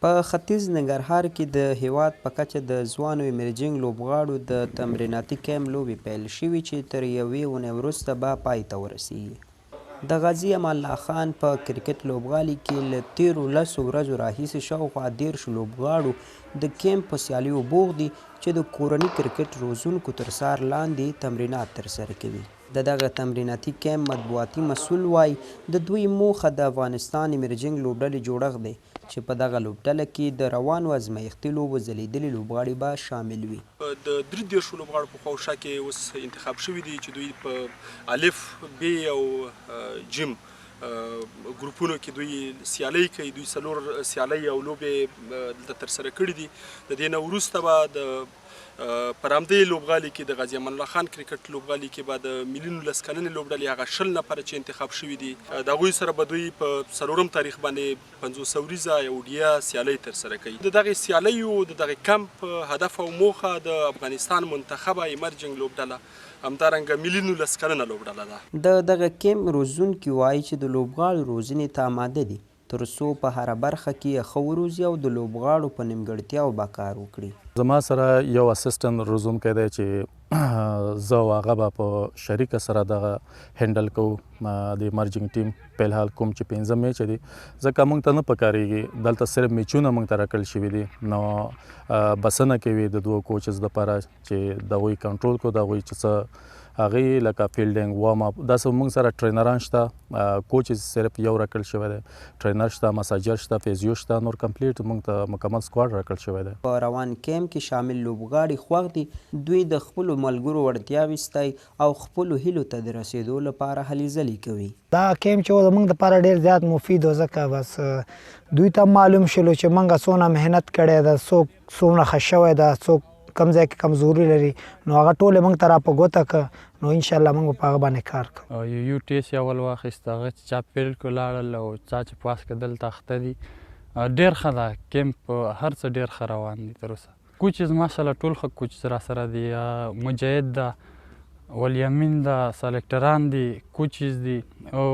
په ختیځ ننګرهار کې د هیواد په کچه د ځوانو امیرجنګ لوبغاړو د تمریناتي کیمپ لوبې پیل شوي چې تر یوې اونۍ وروسته به پای ته ورسیږي. د غازي امان الله خان په کرکټ لوبغالي کې له تیرو 10 ورځو راهیسې شاوخوا 13 لوبغاړو د کیمپ په سیالیو بوخت دي چې د کورني کرکټ روزونکو تر څار لاندې تمرینات ترسره کوي. د دغه تمریناتي کیمپ مطبوعاتي مسؤل وایي د دوی موخه د افغانستان امیرجنګ لوبډلې جوړښت دی چې په دغه لوبډله کې د روانو ازمایښتي لوبو ځلیدلي لوبغاړي به شامل وي. د 33 لوبغاړو په خواوشا کې اوس انتخاب شوي دي چې دوی په الف بی او جیم ګروپونو کې دوی سیالۍ کوي. دوی 4 سیالۍ او لوبې دلته ترسره کړي دي. د دې نه وروسته به د پر همدې لوبغالي کې د غازي امان الله خان کرکټ لوبغالي کې به د ملي 19 کلنې لوبډلې هغه 20 نفره چې انتخاب شوي دي د هغوی سره به دوی په 4 تاریخ باندې 500 وریزه یا وډیا سیالۍ ترسره کوي. د دغې سیالیو د دغې کمپ هدف او موخه د افغانستان منتخبه ایمرجنګ لوبډله همدارنګه ملي 19 کلنه لوبډله ده. د دغه کیمپ روزونکي وایي چې د لوبغاړو روزنې ته آماده دي تر څو په هره برخه کې ښه وروزي او د لوبغاړو په نیمګړتیاو به کار وکړي. زما سره یو اسسټنټ روزونکی دی چې زه او هغه به په شریکه سره دغه هینډل کوو د ایمرجنګ ټیم په الحال کوم چې 15 میچ دي ځکه موږ ته نه پکارېږي دلته صرف میچونه موږ ته راکړل شوي دي نو بسنه کوي د دوه کوچز دپاره چې د هغوی کنټرول کړو د هغوی چې څه هغې لکه فیلډینګ وارم اپ داسې موږ سره ټرینران شته کوچز صرف یو راکړل شوی دی ټرینر شته مساجر شته فیزیو شته نور کمپلیټ موږ ته مکمل سکواډ راکړل شوی دی. په روان کیمپ کې شامل لوبغاړي خوښ دي دوی د خپلو ملګرو وړتیاوې ستایي او خپلو هیلو ته د رسېدو لپاره هلې ځلې کوي. دا کیمپ چې و زموږ دپاره ډېر زیات مفید و ځکه بس دوی ته معلوم شولو چې موږ څونه محنت کړی ده څوک څومره ښه شوی ده څوک کم ځای کې کمزوري لري نو هغه ټولې موږ ته را په ګوته کړه نو انشاءالله موږ په هغه باندې کار کوو. یو ټیسټ یې اول واخیست هغه چې چا پیل کړو لاړل او چا چې پاس کړه دلته اخته دي ډېر ښه ده کیمپ هر څه ډېر ښه روان دي تر اوسه. کوچز ماشاءالله ټول ښه کوچز را سره دي مجاهد ده ولیمین ده سلیکټران دي کوچز دي او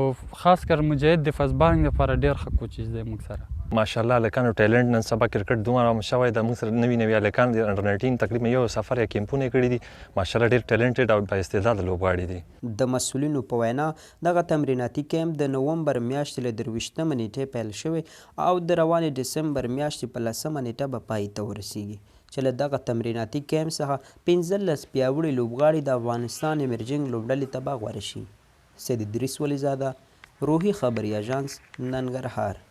خاص کر مجاهد د فزبانک دپاره ډېر ښه کوچز دی موږ سره ماشاءالله هلکانو ټیلنټ نن سبا کرکټ دومره شوی د موږ سره نوي نوي هلکان دي انډر 19 تقریبا یو سفر یا کیمپونه یې کړي دي ماشاءالله ډېر ټیلنټډ او با استعداده لوبغاړي دي. د مسؤلینو په وینا دغه تمریناتي کیمپ د نومبر میاشتې له 23 نیټې پیل شوی او د روانې ډسمبر میاشتې په 10 نیټه به پای ته ورسیږي چې له دغه تمریناتي کیمپ څخه 15 پیاوړي لوبغاړي د افغانستان امیرجنګ لوبډلې ته به غوره شي. سید ادریس ولیزاده روحي خبري اژانس ننګرهار.